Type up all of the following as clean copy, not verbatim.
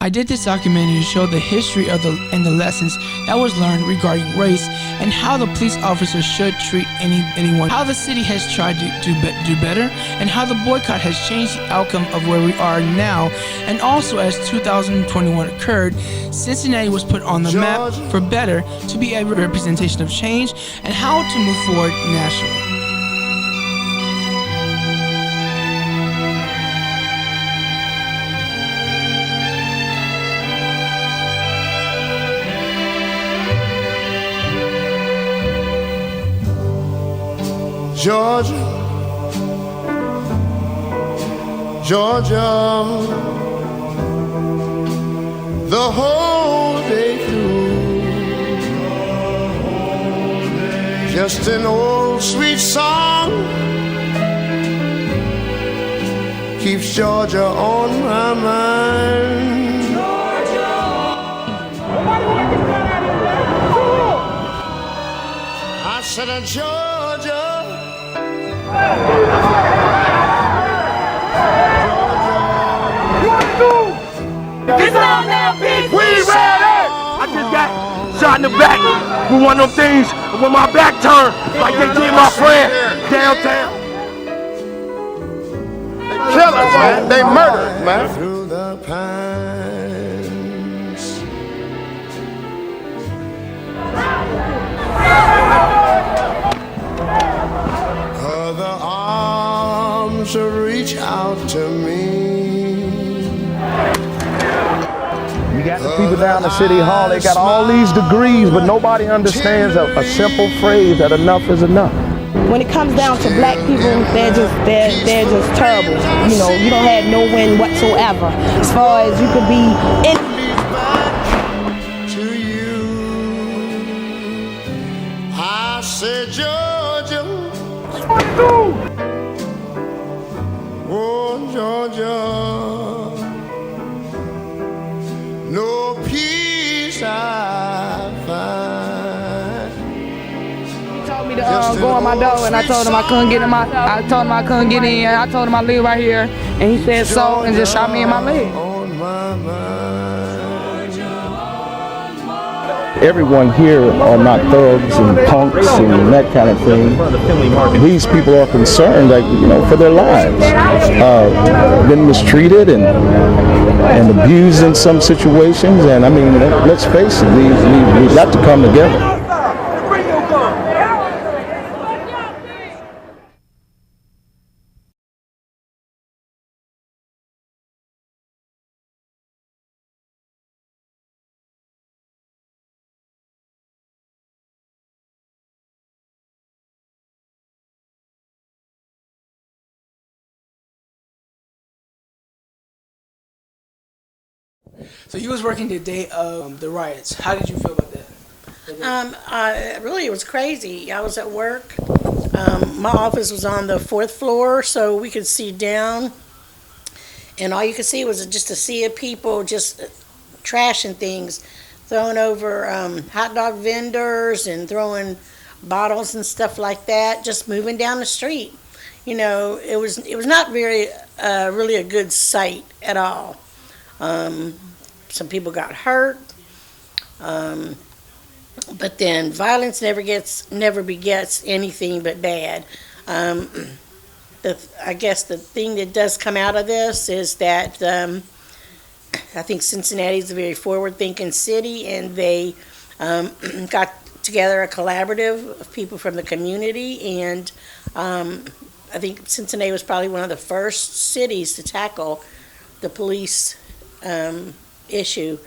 I did this documentary to show the history of and the lessons that was learned regarding race and how the police officers should treat anyone, how the city has tried to do better, and how the boycott has changed the outcome of where we are now. And also, as 2021 occurred, Cincinnati was put on the map for better, to be a representation of change and how to move forward nationally. Georgia, Georgia, the whole day through, just an old sweet song keeps Georgia on my mind. Georgia, I said, Georgia. It's on now, bitch! We ready! I just got shot in the back with one of them things with my back turned like they did my friend downtown. They kill us, man. They murder us, man. Through the pines. Other arms reach out to me. You got the people down at City Hall, they got all these degrees, but nobody understands a simple phrase that enough is enough. When it comes down to black people, they're just terrible. You know, you don't have no win whatsoever. As far as you could be in. To you, I said, Georgia. Oh, Georgia. No peace I find. He told me to go on my door, and I told him I couldn't get in I told him I couldn't get in. I told him I live right here, and he said so, and just shot me in my leg. Everyone here are not thugs and punks and that kind of thing. These people are concerned, like, you know, for their lives. Been mistreated and abused in some situations, and I mean, let's face it, we've got to come together. So you was working the day of the riots. How did you feel about that? Really, it was crazy. I was at work. My office was on the 4th floor, so we could see down. And all you could see was just a sea of people just trashing things, throwing over hot dog vendors and throwing bottles and stuff like that, just moving down the street. You know, it was not very really a good sight at all. Some people got hurt, but then violence never begets anything but bad. I guess the thing that does come out of this is that I think Cincinnati is a very forward-thinking city, and they got together a collaborative of people from the community, and I think Cincinnati was probably one of the first cities to tackle the police issue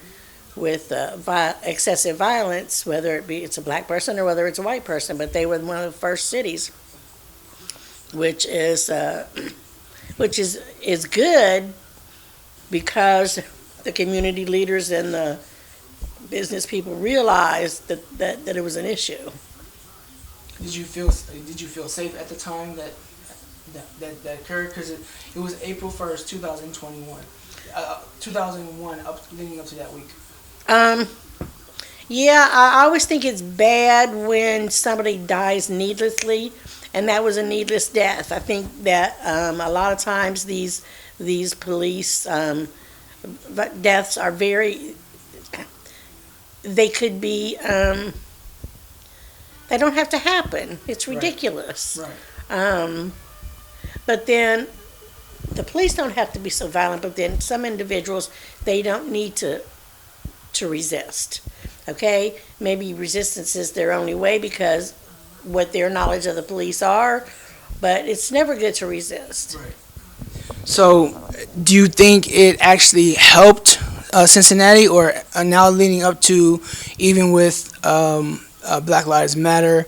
with excessive violence, whether it's a black person or whether it's a white person. But they were one of the first cities, which is good because the community leaders and the business people realized that it was an issue. Did you feel safe at the time that occurred? Because it was April 1st, 2021. 2001, leading up to that week. Yeah, I always think it's bad when somebody dies needlessly, and that was a needless death. I think that a lot of times these police deaths are very, they could be, they don't have to happen. It's ridiculous. Right. But then the police don't have to be so violent, but then some individuals, they don't need to resist. Okay? Maybe resistance is their only way because what their knowledge of the police are, but it's never good to resist. Right. So, do you think it actually helped Cincinnati, or now leading up to, even with Black Lives Matter,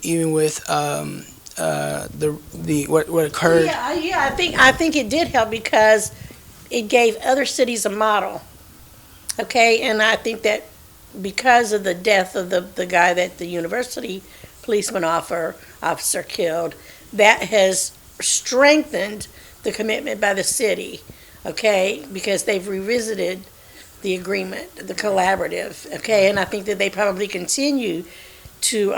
even with the what occurred? Yeah, I think it did help because it gave other cities a model. Okay, and I think that because of the death of the guy that the university policeman officer killed, that has strengthened the commitment by the city. Okay, because they've revisited the agreement, the collaborative. Okay, and I think that they probably continue to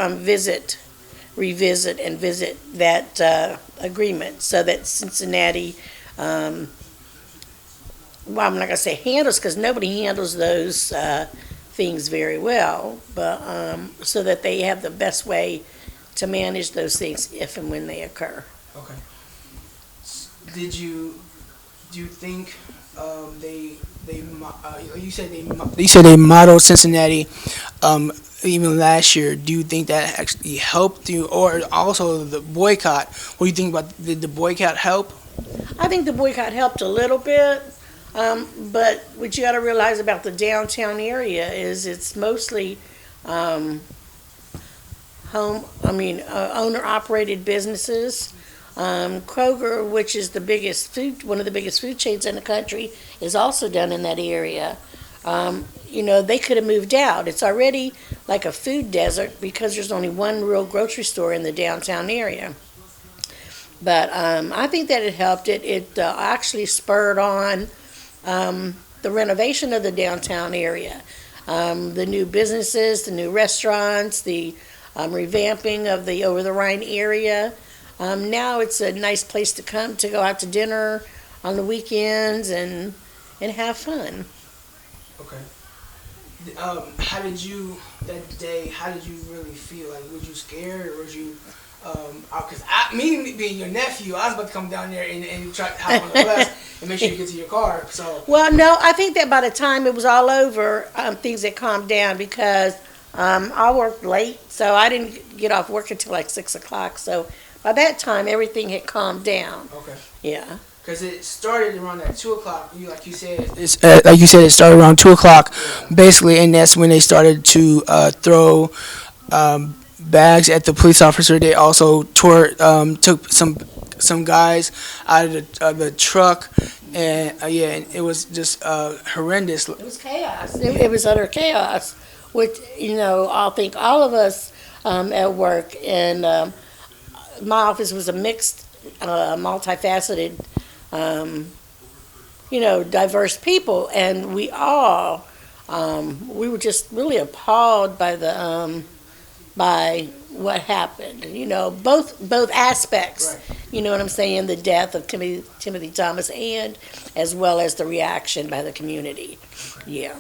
revisit and visit that agreement so that Cincinnati, well, I'm not going to say handles because nobody handles those things very well, but so that they have the best way to manage those things if and when they occur. Okay. Do you think you said they modeled Cincinnati even last year? Do you think that actually helped you, or also the boycott? What do you think about, did the boycott help? I think the boycott helped a little bit, but what you got to realize about the downtown area is it's mostly owner-operated businesses. Kroger, which is one of the biggest food chains in the country, is also down in that area. They could have moved out. It's already like a food desert because there's only one real grocery store in the downtown area. But I think that it helped. It actually spurred on the renovation of the downtown area. The new businesses, the new restaurants, the revamping of the Over the Rhine area. Now it's a nice place to come to go out to dinner on the weekends and have fun. Okay. How did you really feel? Like, were you scared, or was you? Because me being your nephew, I was about to come down there and try to hop on the bus and make sure you get to your car. So. Well, no, I think that by the time it was all over, things had calmed down because I worked late, so I didn't get off work until like 6 o'clock. So by that time, everything had calmed down. Okay. Yeah. Because it started around at 2 o'clock. Like you said, it started around 2 o'clock, basically, and that's when they started to throw bags at the police officer. They also took some guys out of the truck, and and it was just horrendous. It was chaos. It was utter chaos, which I think all of us at work, and my office was a mixed, multifaceted, diverse people, and we all we were just really appalled by what happened. Both aspects. Right. You know what I'm saying? The death of Timothy Thomas, and as well as the reaction by the community. Yeah.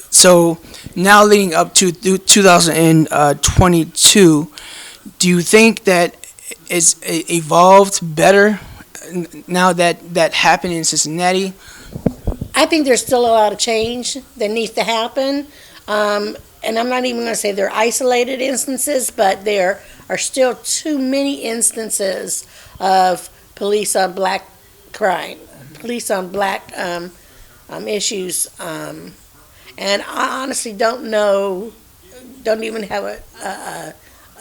So now leading up to 2022, do you think that it's evolved better now that happened in Cincinnati? I think there's still a lot of change that needs to happen. And I'm not even going to say they're isolated instances, but there are still too many instances of police on black crime, police on black issues. And I honestly don't even have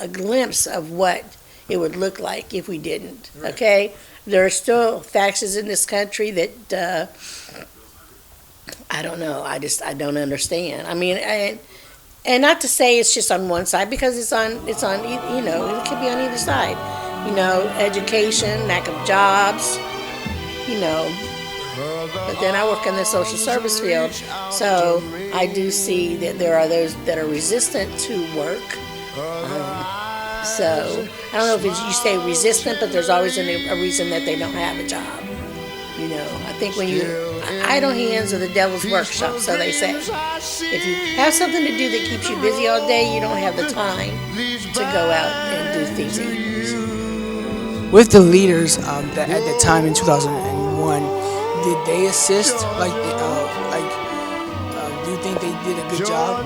a glimpse of what it would look like if we didn't. Right. Okay? There are still factions in this country that I don't know. I don't understand. I mean, and not to say it's just on one side, because it's on it could be on either side. Education, lack of jobs, But then I work in the social service field, so I do see that there are those that are resistant to work. So I don't know if it's, you say resistant, but there's always a reason that they don't have a job. You know, I think when you idle hands are the devil's workshop, so they say. If you have something to do that keeps you busy all day, you don't have the time to go out and do things. With the leaders that at the time in 2001, did they assist? Do you think they did a good job?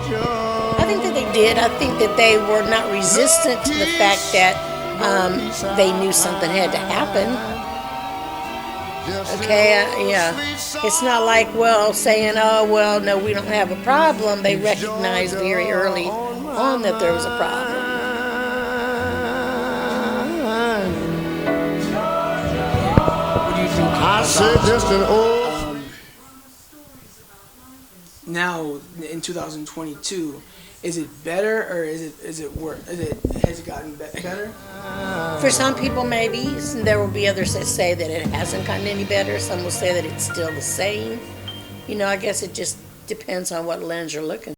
I think that they did. I think that they were not resistant to the fact that they knew something had to happen. Okay, yeah. It's not like, well, saying, oh, well, no, we don't have a problem. They recognized very early on that there was a problem. What do you think? I said just an old. Now in 2022, is it better or is it worse? Has it gotten better? For some people, maybe. There will be others that say that it hasn't gotten any better. Some will say that it's still the same. You know, I guess it just depends on what lens you're looking